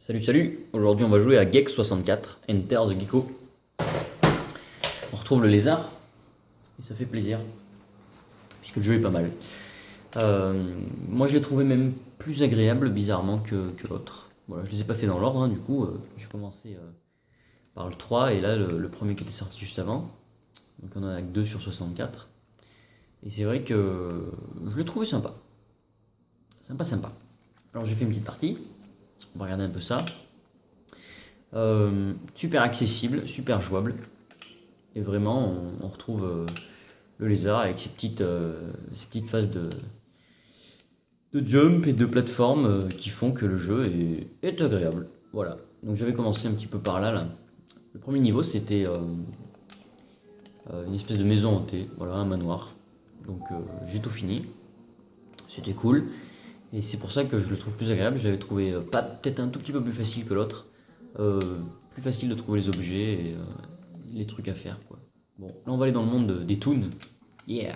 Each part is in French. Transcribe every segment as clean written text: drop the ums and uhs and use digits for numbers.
Salut salut, aujourd'hui on va jouer à Gex 64, Enter the Gecko. On retrouve le lézard, et ça fait plaisir, puisque le jeu est pas mal. Moi je l'ai trouvé même plus agréable bizarrement que l'autre. Voilà, je les ai pas fait dans l'ordre, du coup j'ai commencé par le 3 et là le premier qui était sorti juste avant. Donc on en a que 2 sur 64. Et c'est vrai que je l'ai trouvé sympa. Sympa. Alors j'ai fait une petite partie. On va regarder un peu ça. Super accessible, super jouable. Et vraiment, on retrouve le lézard avec ses petites phases de jump et de plateforme qui font que le jeu est agréable. Voilà. Donc j'avais commencé un petit peu par là. Le premier niveau, c'était une espèce de maison hantée. Voilà, un manoir. Donc j'ai tout fini. C'était cool. Et c'est pour ça que je le trouve plus agréable. Je l'avais trouvé peut-être un tout petit peu plus facile que l'autre. Plus facile de trouver les objets et les trucs à faire, quoi. Bon, là on va aller dans le monde des toons. Yeah.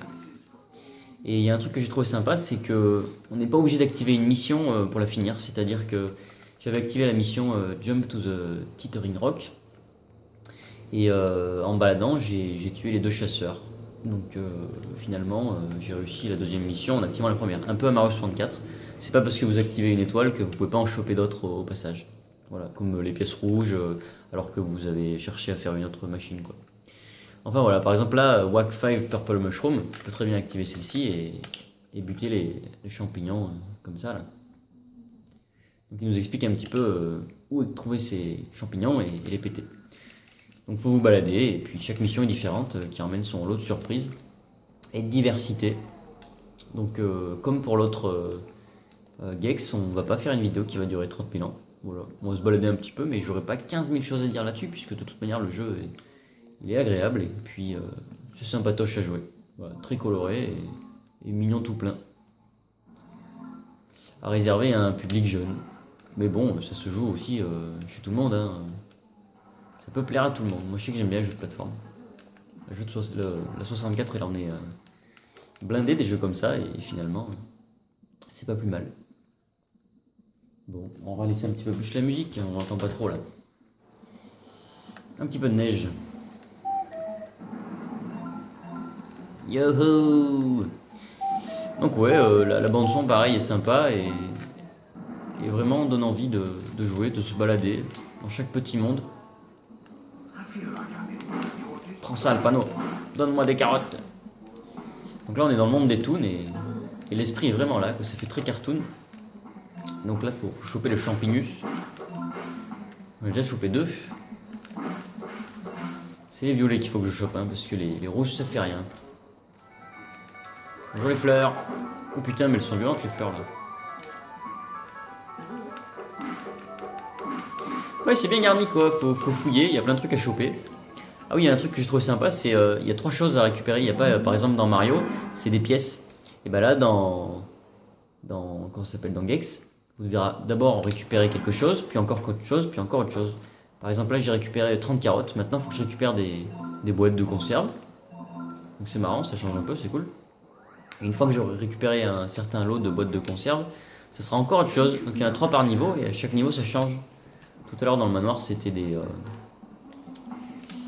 Et il y a un truc que j'ai trouvé sympa, c'est que on n'est pas obligé d'activer une mission pour la finir. C'est-à-dire que j'avais activé la mission Jump to the Teetering Rock. Et en me baladant, j'ai tué les deux chasseurs. Donc finalement, j'ai réussi la deuxième mission en activant la première. Un peu à Mario 64. C'est pas parce que vous activez une étoile que vous pouvez pas en choper d'autres au passage. Voilà, comme les pièces rouges, alors que vous avez cherché à faire une autre machine, quoi. Enfin voilà, par exemple là, Wack 5 Purple Mushroom, je peux très bien activer celle-ci et buter les champignons comme ça là. Donc il nous explique un petit peu où trouver ces champignons et les péter. Donc il faut vous balader, et puis chaque mission est différente, qui emmène son lot de surprises et de diversité. Donc comme pour l'autre Gex, on va pas faire une vidéo qui va durer 30 000 ans. Voilà. On va se balader un petit peu, mais j'aurai pas 15 000 choses à dire là-dessus, puisque de toute manière le jeu il est agréable, et puis c'est sympatoche à jouer. Voilà, très coloré et mignon tout plein. À réserver à un public jeune. Mais bon, ça se joue aussi chez tout le monde, hein. Ça peut plaire à tout le monde. Moi je sais que j'aime bien les jeux de plateforme. La 64 elle en est blindée des jeux comme ça, et finalement c'est pas plus mal. Bon, on va laisser un petit peu plus la musique, on n'entend pas trop là. Un petit peu de neige. Yoho! Donc ouais, la bande son pareil est sympa et vraiment donne envie de jouer, de se balader dans chaque petit monde. Prends ça le panneau, donne-moi des carottes. Donc là on est dans le monde des toons et l'esprit est vraiment là, ça fait très cartoon. Donc là faut choper le champignus. J'en ai déjà chopé 2. C'est les violets qu'il faut que je chope, hein, parce que les rouges ça fait rien. Bonjour les fleurs. Oh putain, mais elles sont violentes les fleurs là. Ouais, c'est bien garni quoi, faut fouiller, il y a plein de trucs à choper. Ah oui, il y a un truc que j'ai trouvé sympa, c'est il y a 3 choses à récupérer. Il y a pas, par exemple dans Mario, c'est des pièces. Et bah là dans comment ça s'appelle, dans Gex, vous verrez d'abord récupérer quelque chose, puis encore autre chose, puis encore autre chose. Par exemple là j'ai récupéré 30 carottes, maintenant il faut que je récupère des boîtes de conserve. Donc c'est marrant, ça change un peu, c'est cool. Et une fois que j'aurai récupéré un certain lot de boîtes de conserve, ça sera encore autre chose. Donc il y en a 3 par niveau et à chaque niveau ça change. Tout à l'heure dans le manoir c'était des...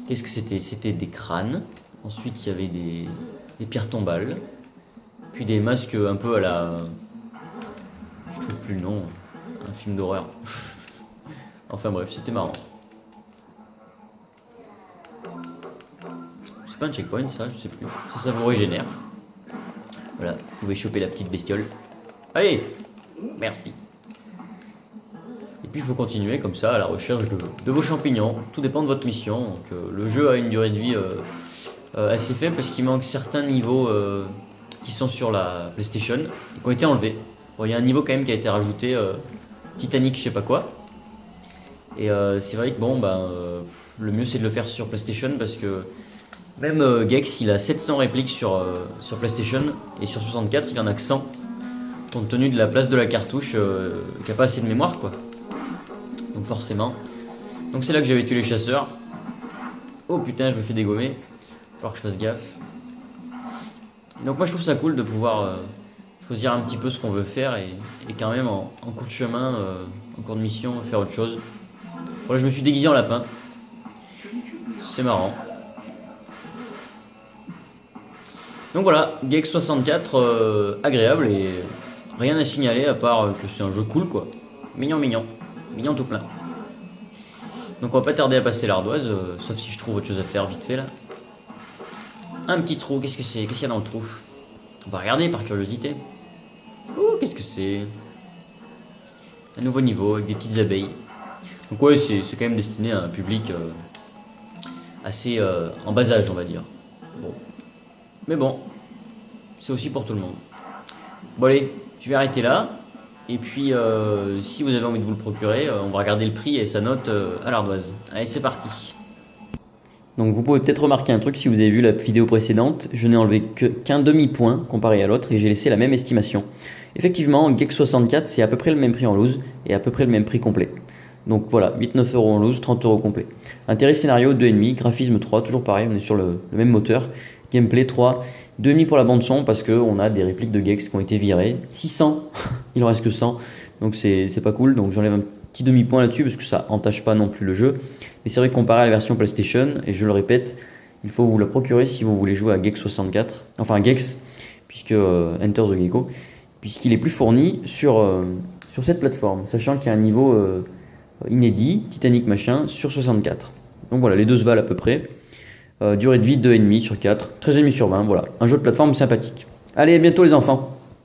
Qu'est-ce que c'était? C'était des crânes. Ensuite il y avait des pierres tombales. Puis des masques un peu à la... Je trouve plus le nom. Un film d'horreur. Enfin bref, c'était marrant. C'est pas un checkpoint ça, je sais plus. Ça vous régénère. Voilà, vous pouvez choper la petite bestiole. Allez! Merci. Et puis il faut continuer comme ça à la recherche de vos champignons. Tout dépend de votre mission. Donc, le jeu a une durée de vie assez faible parce qu'il manque certains niveaux qui sont sur la PlayStation et qui ont été enlevés. Bon, il y a un niveau quand même qui a été rajouté, Titanic je sais pas quoi. Et c'est vrai que bon, le mieux c'est de le faire sur PlayStation parce que même Gex il a 700 répliques sur PlayStation et sur 64 il en a que 100. Compte tenu de la place de la cartouche qui a pas assez de mémoire quoi. Donc forcément. Donc c'est là que j'avais tué les chasseurs. Oh putain, je me fais dégommer. Il va falloir que je fasse gaffe. Donc moi je trouve ça cool de pouvoir choisir un petit peu ce qu'on veut faire et quand même en cours de chemin en cours de mission, faire autre chose. Voilà, je me suis déguisé en lapin. C'est marrant. Donc voilà, Gex 64, agréable et rien à signaler à part que c'est un jeu cool quoi. Mignon, mignon. Mignon tout plein. Donc on va pas tarder à passer l'ardoise, sauf si je trouve autre chose à faire vite fait là. Un petit trou, qu'est-ce que c'est? Qu'est-ce qu'il y a dans le trou? On va regarder par curiosité. Oh, qu'est-ce que c'est? Un nouveau niveau avec des petites abeilles. Donc ouais, c'est quand même destiné à un public assez en bas âge on va dire. Bon. Mais bon, c'est aussi pour tout le monde. Bon allez, je vais arrêter là. Et puis, si vous avez envie de vous le procurer, on va regarder le prix et sa note à l'ardoise. Allez, c'est parti. Donc vous pouvez peut-être remarquer un truc si vous avez vu la vidéo précédente, je n'ai enlevé qu'un demi-point comparé à l'autre et j'ai laissé la même estimation. Effectivement, Gex 64 c'est à peu près le même prix en loose et à peu près le même prix complet. Donc voilà, 8-9 € en loose, 30 € complet. Intérêt scénario 2,5, graphisme 3, toujours pareil, on est sur le même moteur. Gameplay 3, 2,5 pour la bande son parce qu'on a des répliques de Gex qui ont été virées. 600, il en reste que 100, donc c'est pas cool, donc j'enlève un petit demi-point là-dessus parce que ça entache pas non plus le jeu. Mais c'est vrai que comparé à la version PlayStation, et je le répète, il faut vous la procurer si vous voulez jouer à Gex 64, enfin Gex, puisque Enter the Gecko, puisqu'il est plus fourni sur cette plateforme, sachant qu'il y a un niveau inédit, Titanic machin, sur 64. Donc voilà, les deux se valent à peu près. Durée de vie 2,5 sur 4, 13,5 sur 20, voilà. Un jeu de plateforme sympathique. Allez, à bientôt les enfants!